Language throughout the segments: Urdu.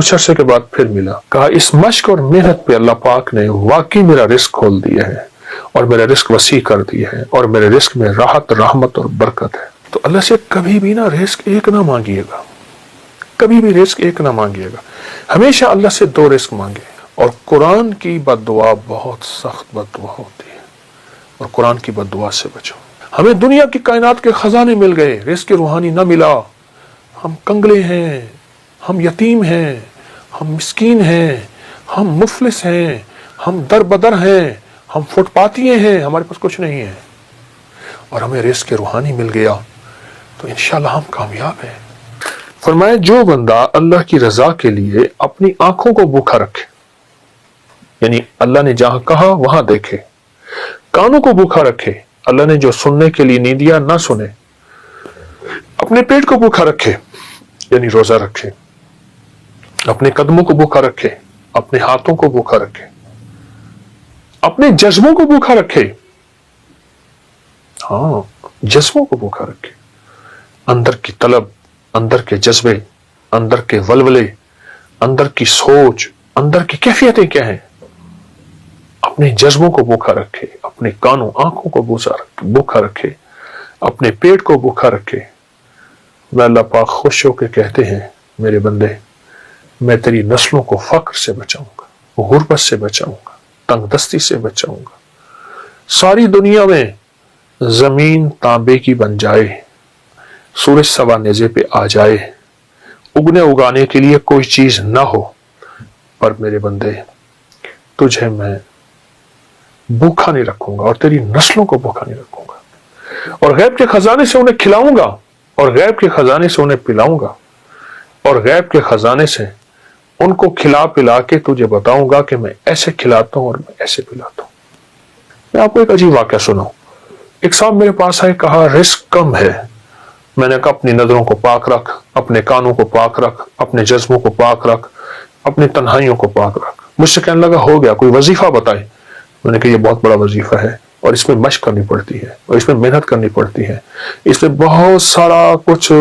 کچھ عرصے کے بعد پھر ملا، کہا اس مشق اور محنت پہ اللہ پاک نے واقعی میرا رزق کھول دیا ہے اور میرا رزق وسیع کر دیا ہے اور میرے رزق میں راحت، رحمت اور برکت ہے۔ تو اللہ سے کبھی بھی نا رزق ایک نہ مانگیے گا، کبھی بھی رزق ایک نہ مانگیے گا، ہمیشہ اللہ سے دو رزق مانگے۔ اور قرآن کی بد دعا بہت سخت بد دعا ہوتی ہے، اور قرآن کی بد دعا سے بچو۔ ہمیں دنیا کی کائنات کے خزانے مل گئے، رزق روحانی نہ ملا، ہم کنگلے ہیں، ہم یتیم ہیں، ہم مسکین ہیں، ہم مفلس ہیں، ہم در بدر ہیں، ہم فٹ پاتیے ہیں، ہمارے پاس کچھ نہیں ہے، اور ہمیں رزق روحانی مل گیا تو انشاءاللہ ہم کامیاب ہیں۔ فرمایا جو بندہ اللہ کی رضا کے لیے اپنی آنکھوں کو بھوکا رکھے، یعنی اللہ نے جہاں کہا وہاں دیکھے، کانوں کو بھوکا رکھے، اللہ نے جو سننے کے لیے نہیں دیا نہ سنے، اپنے پیٹ کو بھوکا رکھے یعنی روزہ رکھے، اپنے قدموں کو بھوکا رکھے، اپنے ہاتھوں کو بھوکا رکھے، اپنے جذبوں کو بھوکا رکھے، ہاں جذبوں کو بھوکا رکھے، اندر کی طلب، اندر کے جذبے، اندر کے ولولے، اندر کی سوچ، اندر کی کیفیتیں کیا ہیں، اپنے جذبوں کو بھوکا رکھے، اپنے کانوں آنکھوں کو بھوکا رکھے، اپنے پیٹ کو بھوکا رکھے۔ میں اللہ پاک خوش ہو کے کہتے ہیں میرے بندے، میں تیری نسلوں کو فقر سے بچاؤں گا، غربت سے بچاؤں گا، تنگ دستی سے بچاؤں گا۔ ساری دنیا میں زمین تانبے کی بن جائے، سورج سوا نیزے پہ آ جائے، اگنے اگانے کے لیے کوئی چیز نہ ہو، پر میرے بندے تجھے میں بھوکا نہیں رکھوں گا اور تیری نسلوں کو بھوکا نہیں رکھوں گا، اور غیب کے خزانے سے انہیں کھلاؤں گا، اور غیب کے خزانے سے انہیں پلاؤں گا، اور غیب کے خزانے سے ان کو کھلا پلا کے تجھے بتاؤں گا کہ میں ایسے کھلاتا ہوں اور میں ایسے پلاتا ہوں۔ میں آپ کو ایک عجیب واقعہ سناؤں۔ ایک صاحب میرے پاس آئے، کہا رزق کم ہے۔ میں نے کہا اپنی نظروں کو پاک رکھ، اپنے کانوں کو پاک رکھ، اپنے جذبوں کو پاک رکھ، اپنی تنہائیوں کو پاک رکھ۔ مجھ سے کہنے لگا ہو گیا، کوئی وظیفہ بتائے۔ میں نے کہا یہ بہت بڑا وظیفہ ہے، اور اس میں مشق کرنی پڑتی ہے، اور اس میں محنت کرنی پڑتی ہے، اس میں بہت سارا کچھ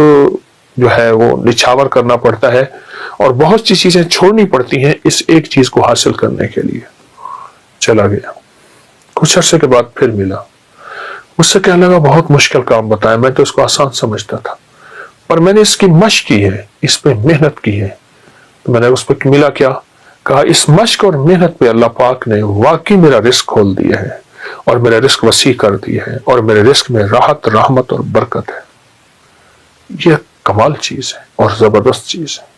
جو ہے وہ نچھاور کرنا پڑتا ہے، اور بہت سی چیزیں چھوڑنی پڑتی ہیں اس ایک چیز کو حاصل کرنے کے لیے۔ چلا گیا، کچھ عرصے کے بعد پھر ملا، مجھ سے کہنے لگا بہت مشکل کام بتایا، میں تو اس کو آسان سمجھتا تھا، پر میں نے اس کی مشق کی ہے، اس پہ محنت کی ہے۔ تو میں نے اس پہ ملا کیا، کہا اس مشق اور محنت پہ اللہ پاک نے واقعی میرا رزق کھول دیا ہے اور میرا رزق وسیع کر دیا ہے اور میرے رزق میں راحت، رحمت اور برکت ہے۔ یہ کمال چیز ہے اور زبردست چیز ہے۔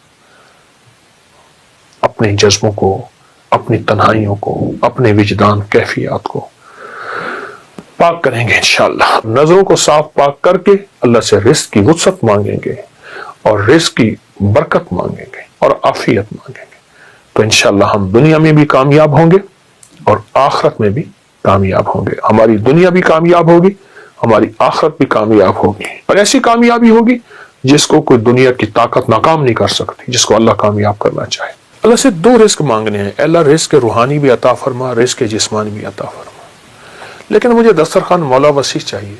اپنے جذبوں کو، اپنی تنہائیوں کو، اپنے وجدان کیفیات کو پاک کریں گے انشاءاللہ، نظروں کو صاف پاک کر کے اللہ سے رزق کی وسعت مانگیں گے اور رزق کی برکت مانگیں گے اور عافیت مانگیں گے، تو انشاءاللہ ہم دنیا میں بھی کامیاب ہوں گے اور آخرت میں بھی کامیاب ہوں گے۔ ہماری دنیا بھی کامیاب ہوگی، ہماری آخرت بھی کامیاب ہوگی، اور ایسی کامیابی ہوگی جس کو کوئی دنیا کی طاقت ناکام نہیں کر سکتی، جس کو اللہ کامیاب کرنا چاہے۔ اللہ سے دو رزق مانگنے ہیں، اللہ رزق روحانی بھی عطا فرما، رزق جسمانی بھی عطا فرما۔ لیکن مجھے دسترخوان مولا وسیع چاہیے،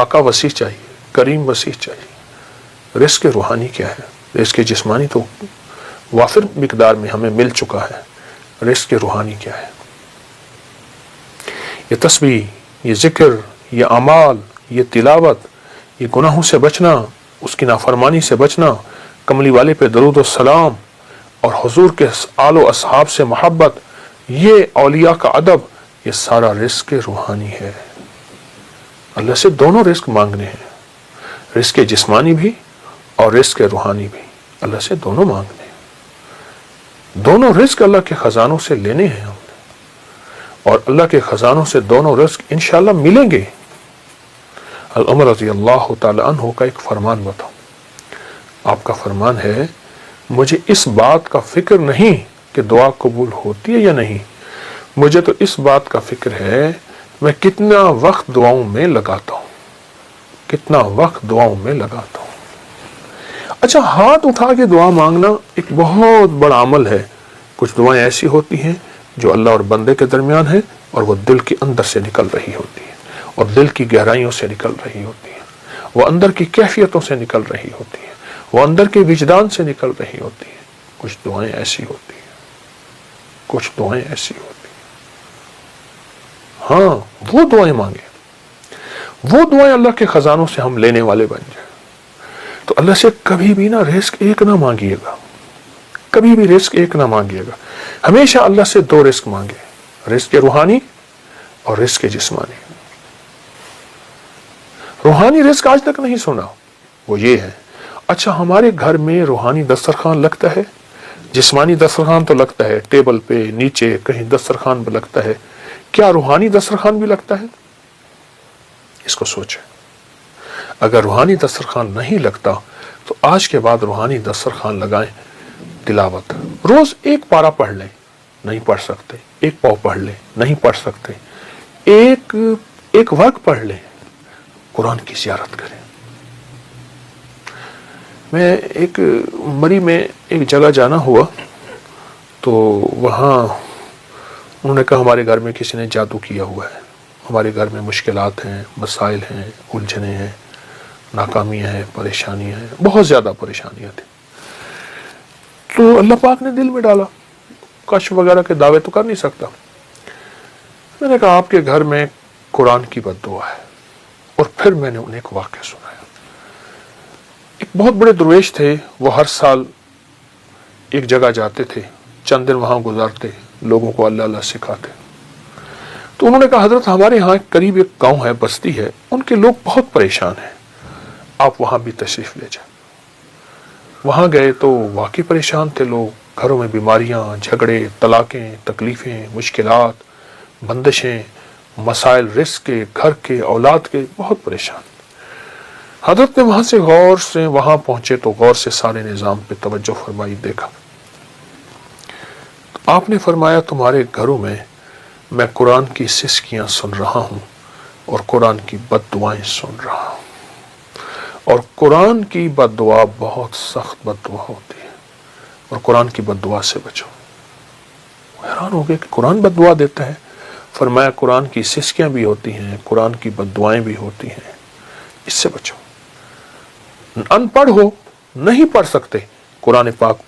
آقا وسیع چاہیے، کریم وسیع چاہیے۔ رزق روحانی کیا ہے؟ رزق جسمانی تو وافر مقدار میں ہمیں مل چکا ہے، رزق روحانی کیا ہے؟ یہ تسبیح، یہ ذکر، یہ اعمال، یہ تلاوت، یہ گناہوں سے بچنا، اس کی نافرمانی سے بچنا، کملی والے پہ درود و سلام، اور حضور کے آل و اصحاب سے محبت، یہ اولیاء کا ادب، یہ سارا رزق روحانی ہے۔ اللہ سے دونوں رزق مانگنے ہیں، رزق جسمانی بھی اور رزق روحانی بھی، اللہ سے دونوں مانگنے ہیں۔ دونوں رزق اللہ کے خزانوں سے لینے ہیں ہم نے، اور اللہ کے خزانوں سے دونوں رزق انشاءاللہ ملیں گے۔ عمر رضی اللہ تعالی عنہ کا ایک فرمان بتاؤں۔ آپ کا فرمان ہے، مجھے اس بات کا فکر نہیں کہ دعا قبول ہوتی ہے یا نہیں، مجھے تو اس بات کا فکر ہے میں کتنا وقت دعاؤں میں لگاتا ہوں، کتنا وقت دعاؤں میں لگاتا ہوں۔ اچھا، ہاتھ اٹھا کے دعا مانگنا ایک بہت بڑا عمل ہے۔ کچھ دعائیں ایسی ہوتی ہیں جو اللہ اور بندے کے درمیان ہیں، اور وہ دل کے اندر سے نکل رہی ہوتی ہیں، اور دل کی گہرائیوں سے نکل رہی ہوتی ہیں، وہ اندر کی کیفیتوں سے نکل رہی ہوتی ہیں، وہ اندر کے وجدان سے نکل رہی ہوتی ہیں۔ کچھ دعائیں ایسی ہوتی ہیں، کچھ دعائیں ایسی ہوتی ہیں، ہاں وہ دعائیں مانگیں، وہ دعائیں اللہ کے خزانوں سے ہم لینے والے بن جائیں۔ تو اللہ سے کبھی بھی نا رزق ایک نہ مانگیے گا، کبھی بھی رزق ایک نہ مانگیے گا، ہمیشہ اللہ سے دو رزق مانگے، رزق روحانی اور رزق جسمانی۔ روحانی رزق آج تک نہیں سنا، وہ یہ ہے، اچھا ہمارے گھر میں روحانی دسترخوان لگتا ہے، جسمانی دسترخوان تو لگتا ہے، ٹیبل پہ نیچے کہیں دسترخوان پہ لگتا ہے، کیا روحانی دسترخوان بھی لگتا ہے؟ اس کو سوچیں۔ اگر روحانی دسترخوان نہیں لگتا تو آج کے بعد روحانی دسترخوان لگائیں، تلاوت روز ایک پارہ پڑھ لیں، نہیں پڑھ سکتے ایک پاؤ پڑھ لیں، نہیں پڑھ سکتے ایک ورق پڑھ لیں، قرآن کی زیارت کریں۔ میں ایک مری میں ایک جگہ جانا ہوا تو وہاں انہوں نے کہا ہمارے گھر میں کسی نے جادو کیا ہوا ہے، ہمارے گھر میں مشکلات ہیں، مسائل ہیں، الجھنیں ہیں، ناکامیاں ہیں، پریشانیاں ہیں، بہت زیادہ پریشانیاں تھیں۔ تو اللہ پاک نے دل میں ڈالا، کشف وغیرہ کے دعوے تو کر نہیں سکتا، میں نے کہا آپ کے گھر میں قرآن کی بد دعا ہے۔ اور پھر میں نے انہیں ایک واقعہ سنایا۔ ایک بہت بڑے درویش تھے، وہ ہر سال ایک جگہ جاتے تھے، چند دن وہاں گزارتے، لوگوں کو اللہ اللہ سکھاتے۔ تو انہوں نے کہا حضرت ہمارے ہاں قریب ایک گاؤں ہے، بستی ہے، ان کے لوگ بہت پریشان ہیں، آپ وہاں بھی تشریف لے جائیں۔ وہاں گئے تو واقعی پریشان تھے لوگ، گھروں میں بیماریاں، جھگڑے، طلاقیں، تکلیفیں، مشکلات، بندشیں، مسائل رزق کے، گھر کے، اولاد کے، بہت پریشان۔ حضرت نے وہاں سے غور سے وہاں پہنچے تو غور سے سارے نظام پہ توجہ فرمائی، دیکھا۔ آپ نے فرمایا تمہارے گھروں میں قرآن کی سسکیاں سن رہا ہوں اور قرآن کی بد دعائیں سن رہا ہوں، اور قرآن کی بد دعا بہت سخت بد دعا ہوتی ہے، اور قرآن کی بد دعا سے بچو۔ حیران ہو گئے کہ قرآن بد دعا دیتا ہے؟ فرمایا قرآن کی سسکیاں بھی ہوتی ہیں، قرآن کی بد دعائیں بھی ہوتی ہیں، اس سے بچو۔ ان پڑھ ہو، نہیں پڑھ سکتے، قرآن پاک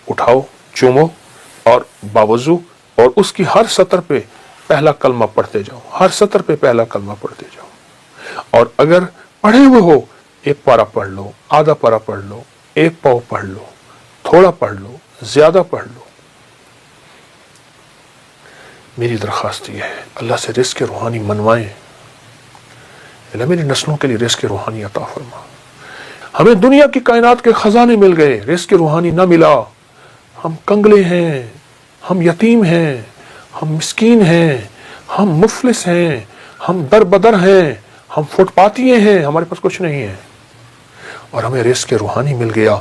اٹھاؤ، چومو اور باوضو، اور اس کی ہر سطر پہ پہلا کلمہ پڑھتے جاؤ، ہر سطر پہ پہلا کلمہ پڑھتے جاؤ۔ اور اگر پڑھے ہوئے ہو، ایک پارہ پڑھ لو، آدھا پارہ پڑھ لو، ایک پاؤ پڑھ لو، تھوڑا پڑھ لو، زیادہ پڑھ لو۔ میری درخواست یہ ہے، اللہ سے رزق روحانی منوائیں، اللہ میری نسلوں کے لیے رزق روحانی عطا فرما۔ ہمیں دنیا کی کائنات کے خزانے مل گئے، رزق روحانی نہ ملا، ہم کنگلے ہیں، ہم یتیم ہیں، ہم مسکین ہیں، ہم مفلس ہیں، ہم در بدر ہیں، ہم فٹ پاتیے ہیں، ہمارے پاس کچھ نہیں ہے، اور ہمیں رزق روحانی مل گیا۔